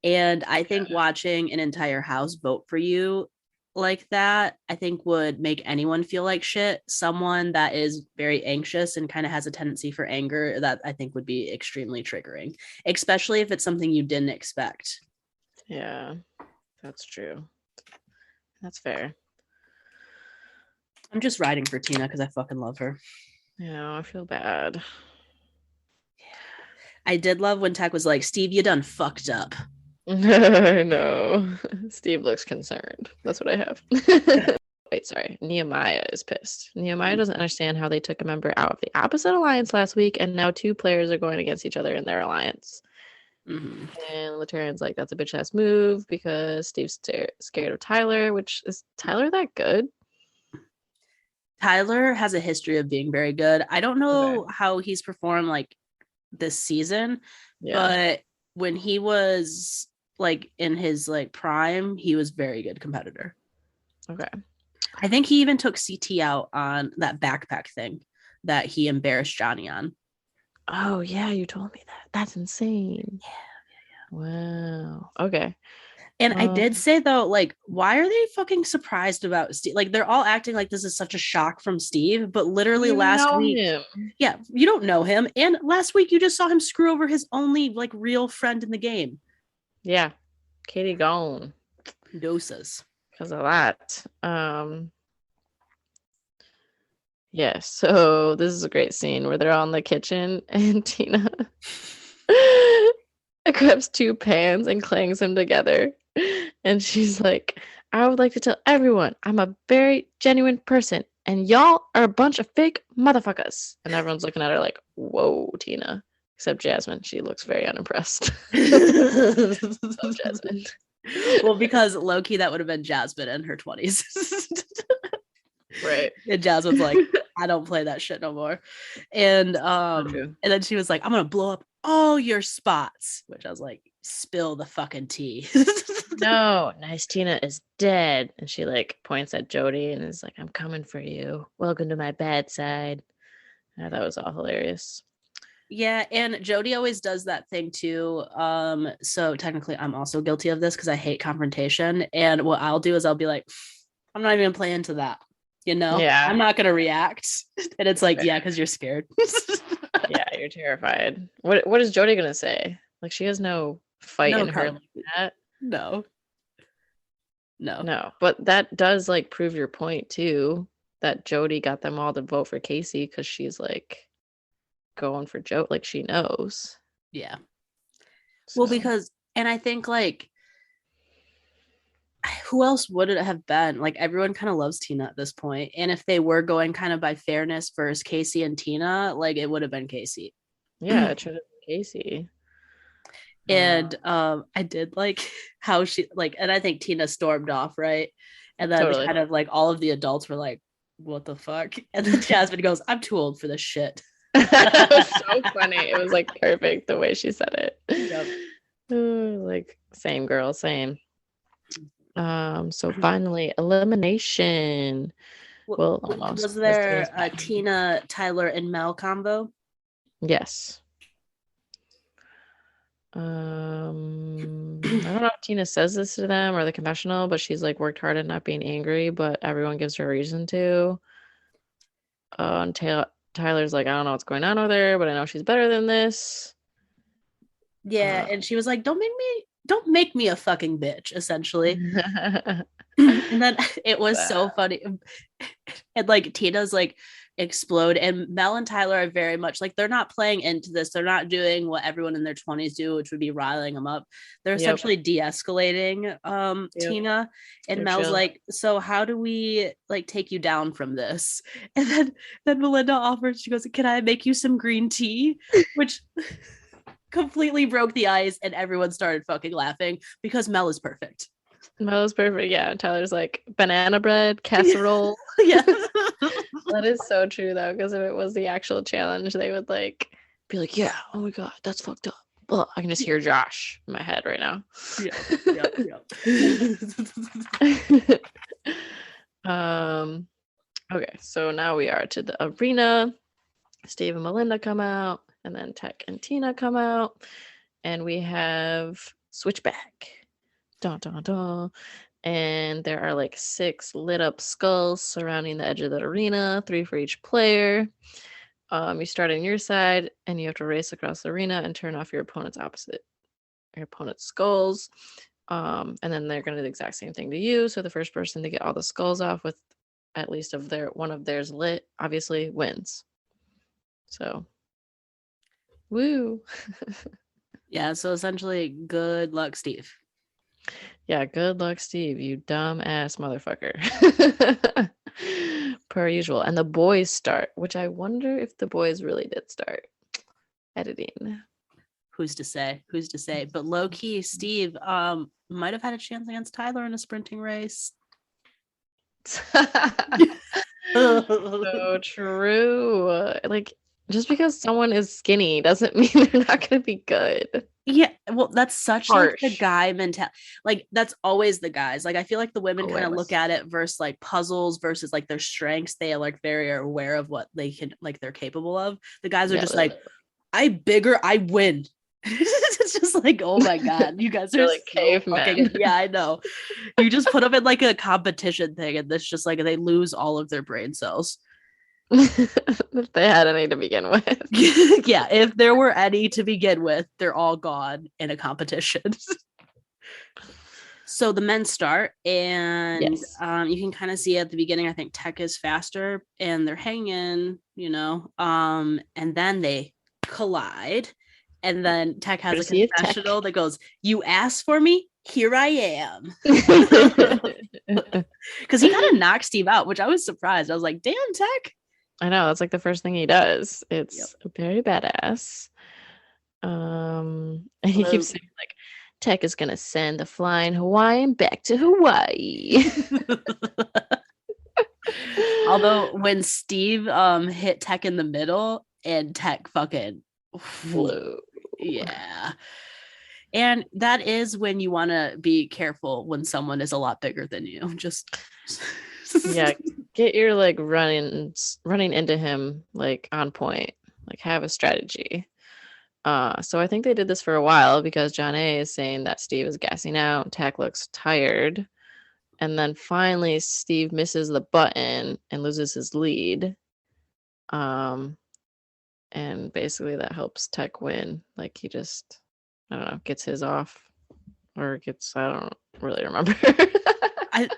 And I think watching an entire house vote for you like that, I think would make anyone feel like shit. Someone that is very anxious and kind of has a tendency for anger, that I think would be extremely triggering, especially if it's something you didn't expect. Yeah, that's true. That's fair. I'm just riding for Tina because I fucking love her. Yeah, I feel bad. I did love when Tech was like, Steve, you done fucked up. No, Steve looks concerned. That's what I have. Wait, sorry. Nehemiah is pissed. Nehemiah doesn't understand how they took a member out of the opposite alliance last week, and now 2 players are going against each other in their alliance. And Laterian's like, that's a bitch ass move because Steve's scared of Tyler, which is Tyler that good? Tyler has a history of being very good. I don't know how he's performed like this season, but when he was like in his like prime, he was very good competitor. Okay. I think he even took CT out on that backpack thing that he embarrassed Johnny on. Oh yeah, you told me that. That's insane. Yeah. Wow. Okay. And I did say though, like, why are they fucking surprised about Steve? Like, they're all acting like this is such a shock from Steve, but literally last week, you don't know him. And last week you just saw him screw over his only like real friend in the game. Yeah. Katie gone. Doses. Because of that. Yeah, so this is a great scene where they're all in the kitchen and Tina grabs 2 pans and clangs them together. And she's like, I would like to tell everyone I'm a very genuine person and y'all are a bunch of fake motherfuckers. And everyone's looking at her like, whoa, Tina. Except Jasmine. She looks very unimpressed. Love Jasmine. Well, because low-key that would have been Jasmine in her 20s. Right. And Jasmine's like, I don't play that shit no more. And then she was like, I'm gonna blow up all your spots, which I was like, spill the fucking tea. No, nice Tina is dead. And she like points at Jody and is like, I'm coming for you. Welcome to my bad side. I thought it was all hilarious. Yeah, and Jody always does that thing too. So technically I'm also guilty of this because I hate confrontation. And what I'll do is I'll be like, I'm not even playing to that. You know, yeah, I'm not gonna react. And it's like, yeah, because you're scared. Yeah, you're terrified. What is Jody gonna say? Like she has no fight in her like that. No. But that does like prove your point too, that Jody got them all to vote for Casey because she's like going for Joe, like she knows. Yeah. So. Well, because, and I think like, who else would it have been? Like everyone kind of loves Tina at this point. And if they were going kind of by fairness versus Casey and Tina, like it would have been Casey. Yeah, it should have been Casey. And I did like how she like, and I think Tina stormed off, right? And then kind of like all of the adults were like, what the fuck? And then Jasmine goes, I'm too old for this shit. It was so funny. It was like perfect the way she said it. Yep. Like same girl, same. So finally elimination. Well, almost. Was there a Tina, Tyler, and Mel combo? Yes. I don't know if Tina says this to them or the confessional, but she's like worked hard at not being angry, but everyone gives her a reason to. And Tyler's like, I don't know what's going on with her, but I know she's better than this. Yeah, and she was like, don't make me a fucking bitch, essentially. And then it was so funny. And like Tina's like explode, and Mel and Tyler are very much like they're not playing into this. They're not doing what everyone in their 20s do, which would be riling them up. They're essentially de-escalating Tina, and they're Mel's chill. Like, so how do we like take you down from this? And then Melinda offers, she goes, can I make you some green tea? Which completely broke the ice, and everyone started fucking laughing because Mel is perfect. Mel is perfect. Yeah. Tyler's like banana bread, casserole. Yeah. That is so true though, because if it was the actual challenge, they would like be like, yeah, oh my god, that's fucked up. Well, I can just hear Josh in my head right now. Okay, so now we are to the arena. Steve and Melinda come out, and then Tech and Tina come out, and we have Switchback. Dun, dun, dun. And there are like 6 lit up skulls surrounding the edge of the arena, 3 for each player. You start on your side and you have to race across the arena and turn off your opponent's skulls. And then they're going to do the exact same thing to you. So the first person to get all the skulls off with at least one of theirs lit, obviously wins. So, woo. Yeah, so essentially, good luck, Steve. Yeah, good luck, Steve, you dumb ass motherfucker. Per usual. And the boys start, which I wonder if the boys really did start editing. Who's to say? But low-key, Steve might have had a chance against Tyler in a sprinting race. So true. Like, just because someone is skinny doesn't mean they're not going to be good. Yeah, well, that's such like the guy mentality. Like that's always the guys. Like I feel like the women kind of look at it versus like puzzles versus like their strengths. They are like very aware of what they can like they're capable of. The guys are just like, I win. It's just like, oh my god, you guys are like so cavemen. Yeah, I know. You just put them in like a competition thing, and it's just like they lose all of their brain cells. If they had any to begin with. Yeah, if there were any to begin with, they're all gone in a competition. So the men start, and Yes. you can kind of see at the beginning, I think Tech is faster, and they're hanging, and then they collide, and then Tech has a Courtesy of Tech. confessional that goes, "You asked for me, here I am," because he kind of knocks Steve out, which I was surprised. I was like, "Damn, Tech!" I know, that's like the first thing he does. It's Yep. very badass. And he keeps saying like, Tech is gonna send the flying Hawaiian back to Hawaii. Although when Steve hit Tech in the middle and Tech fucking flew. Yeah. And that is when you want to be careful when someone is a lot bigger than you. Just yeah, get your like running into him like on point. Like have a strategy. So I think they did this for a while because John A is saying that Steve is gassing out. Tech looks tired. And then finally Steve misses the button and loses his lead. And basically that helps Tech win. Like he just, I don't know, gets his off or gets, I don't really remember. I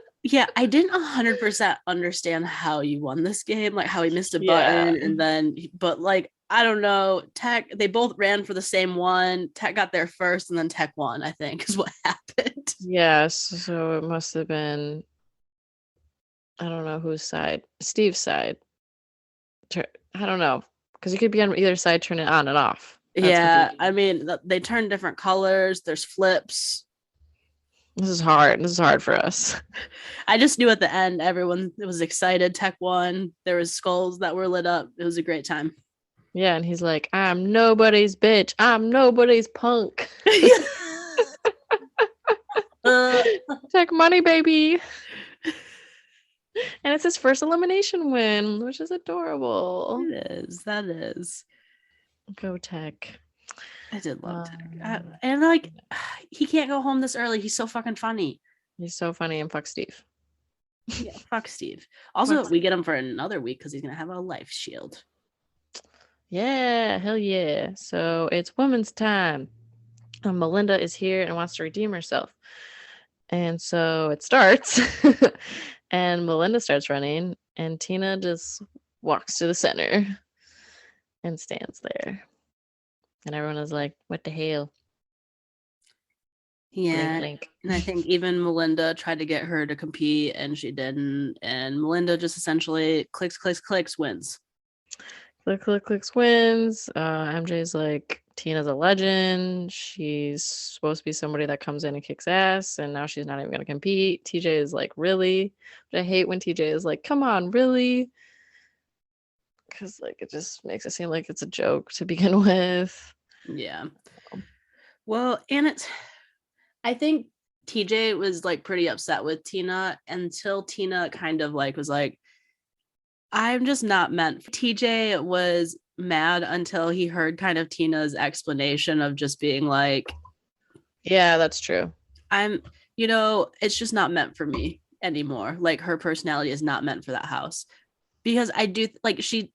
didn't 100% understand how you won this game, like how he missed a button and then, but like, I don't know, Tech, they both ran for the same one. Tech got there first and then Tech won, I think is what happened. Yes, so it must have been, I don't know whose side, Steve's side. I don't know, because you could be on either side, turn it on and off. That's confusing. I mean, they turn different colors, there's flips. This is hard for us. I just knew at the end everyone was excited. Tech won. There was skulls that were lit up. It was a great time. Yeah, and he's like, I'm nobody's bitch. I'm nobody's punk. Tech money, baby. And it's his first elimination win, which is adorable. It is. That is. Go Tech. I did love Tech. And like, he can't go home this early. He's so fucking funny. He's so funny, and fuck Steve. Yeah, fuck Steve. Also, we get him for another week because he's going to have a life shield. Yeah, hell yeah. So it's women's time. Melinda is here and wants to redeem herself. And so it starts. And Melinda starts running. And Tina just walks to the center and stands there. And everyone is like, what the hell? Yeah. Blink, blink. And I think even Melinda tried to get her to compete and she didn't. And Melinda just essentially clicks, wins. Clicks, wins. MJ's like, Tina's a legend. She's supposed to be somebody that comes in and kicks ass. And now she's not even going to compete. TJ is like, really? But I hate when TJ is like, come on, really? Because like it just makes it seem like it's a joke to begin with. Yeah. Well, and I think TJ was like pretty upset with Tina until Tina kind of like was like, I'm just not meant. TJ was mad until he heard kind of Tina's explanation of just being like, yeah, that's true. It's just not meant for me anymore. Like her personality is not meant for that house. Because I do like she,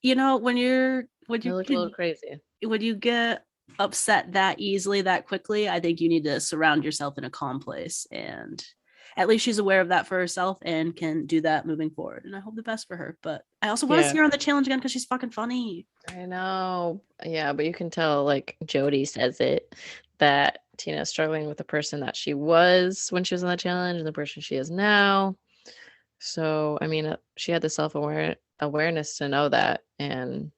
when you look a little crazy. When you get upset that easily, that quickly, I think you need to surround yourself in a calm place. And at least she's aware of that for herself and can do that moving forward. And I hope the best for her. But I also want to see her on the challenge again because she's fucking funny. I know. Yeah, but you can tell, like Jody says it, that Tina is struggling with the person that she was when she was on the challenge and the person she is now. So, I mean, she had the self-awareness to know that and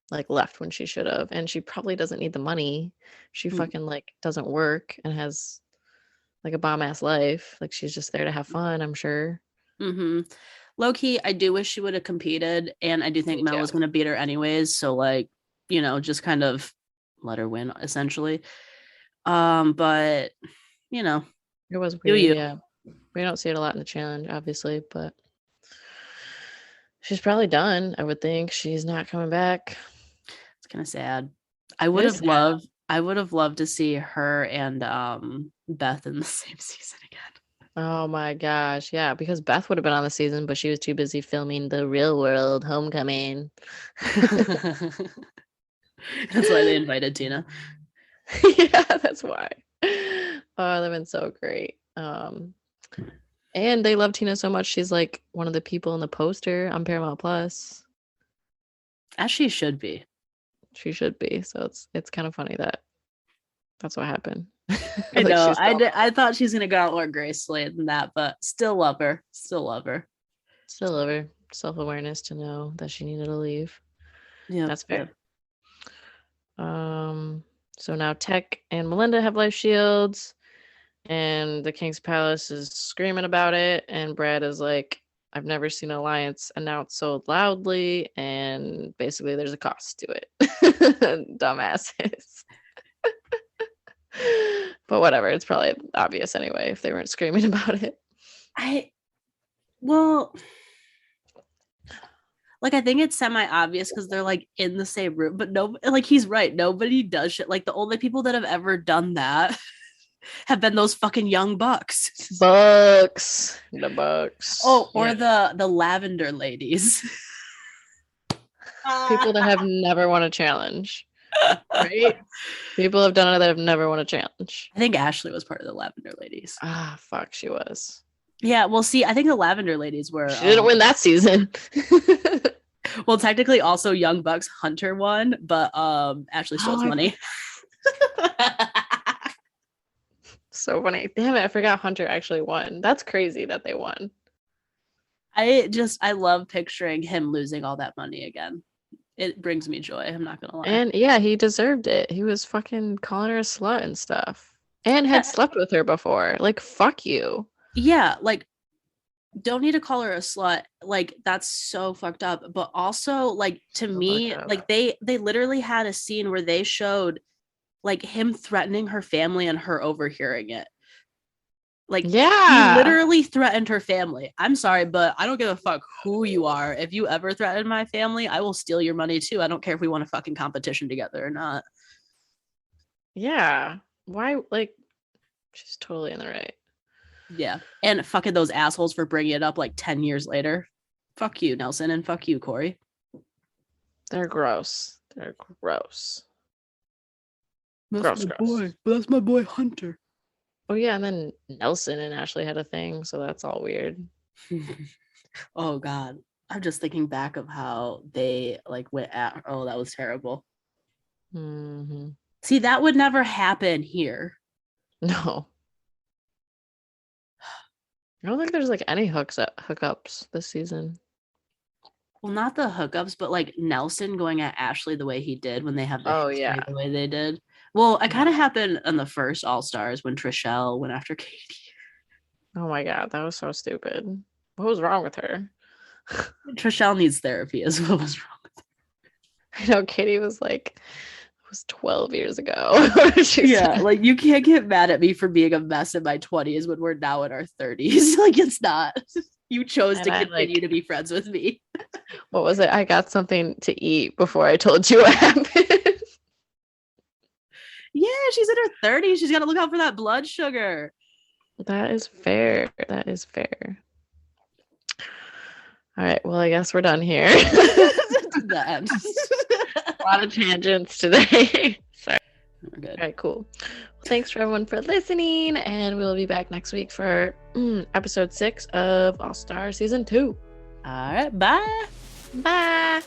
like left when she should have. And she probably doesn't need the money. She fucking like doesn't work and has like a bomb ass life. Like she's just there to have fun, I'm sure. Low key, I do wish she would have competed, and I do think Mel was going to beat her anyways. So like, just kind of let her win essentially. But it was weird. Yeah, we don't see it a lot in the challenge, obviously, but she's probably done. I would think she's not coming back. It's kind of sad. I would have loved to see her and Beth in the same season again. Oh my gosh, yeah, because Beth would have been on the season, but she was too busy filming The Real World Homecoming. That's why they invited Tina. Yeah, that's why. Oh, they've been so great. And they love Tina so much. She's like one of the people in the poster on Paramount Plus. As she should be. She should be. So it's kind of funny that that's what happened. I know. I thought she's gonna go out more gracefully than that, but still love her. Still love her. Still love her. Self-awareness to know that she needed to leave. Yeah, that's fair. Yep. So now Tech and Melinda have life shields, and the King's Palace is screaming about it, and Brad is like, I've never seen an alliance announced so loudly, and basically there's a cost to it. Dumbasses. But whatever, it's probably obvious anyway if they weren't screaming about it. I think it's semi-obvious because they're like in the same room, but no, like he's right. Nobody does shit. Like the only people that have ever done that have been those fucking young bucks. The bucks. Oh, or the lavender ladies. People that have never won a challenge. Right? People have done it that have never won a challenge. I think Ashley was part of the lavender ladies. Ah, fuck, she was. Yeah, well, see, I think the lavender ladies were. She didn't win that season. Well, technically, also Young Bucks Hunter won, but Ashley stole money. So funny. Damn it, I forgot Hunter actually won. That's crazy that they won. I love picturing him losing all that money again. It brings me joy. I'm not gonna lie. And yeah, he deserved it. He was fucking calling her a slut and stuff, and had slept with her before. Like, fuck you. Yeah, like, don't need to call her a slut. Like, that's so fucked up. But also, like, to me, like they literally had a scene where they showed like him threatening her family and her overhearing it. Like, yeah, he literally threatened her family. I'm sorry, but I don't give a fuck who you are. If you ever threaten my family, I will steal your money too. I don't care if we want a fucking competition together or not. Yeah. Why? Like, she's totally in the right. Yeah. And fucking those assholes for bringing it up like 10 years later. Fuck you, Nelson, and fuck you, Corey. They're gross. They're gross. That's my boy. But that's my boy Hunter. Oh yeah, and then Nelson and Ashley had a thing, so that's all weird. Oh god, I'm just thinking back of how they like went at. Oh, that was terrible. Mm-hmm. See, that would never happen here. No, I don't think there's like any hookups this season. Well, not the hookups, but like Nelson going at Ashley the way he did when they have the the way they did. Well, it kind of happened in the first All Stars when Tyrell went after Katie. Oh my god, that was so stupid. What was wrong with her? Tyrell needs therapy is what was wrong with her. I know Katie was like, it was 12 years ago. Yeah, like you can't get mad at me for being a mess in my 20s when we're now in our 30s. Like, it's not. You chose to continue to be friends with me. What was it? I got something to eat before I told you what happened. Yeah, she's in her 30s. She's got to look out for that blood sugar. That is fair. That is fair. All right. Well, I guess we're done here. The end. A lot of tangents today. Sorry. We're good. All right, cool. Well, thanks for everyone for listening, and we'll be back next week for episode 6 of All Star Season 2. All right. Bye. Bye.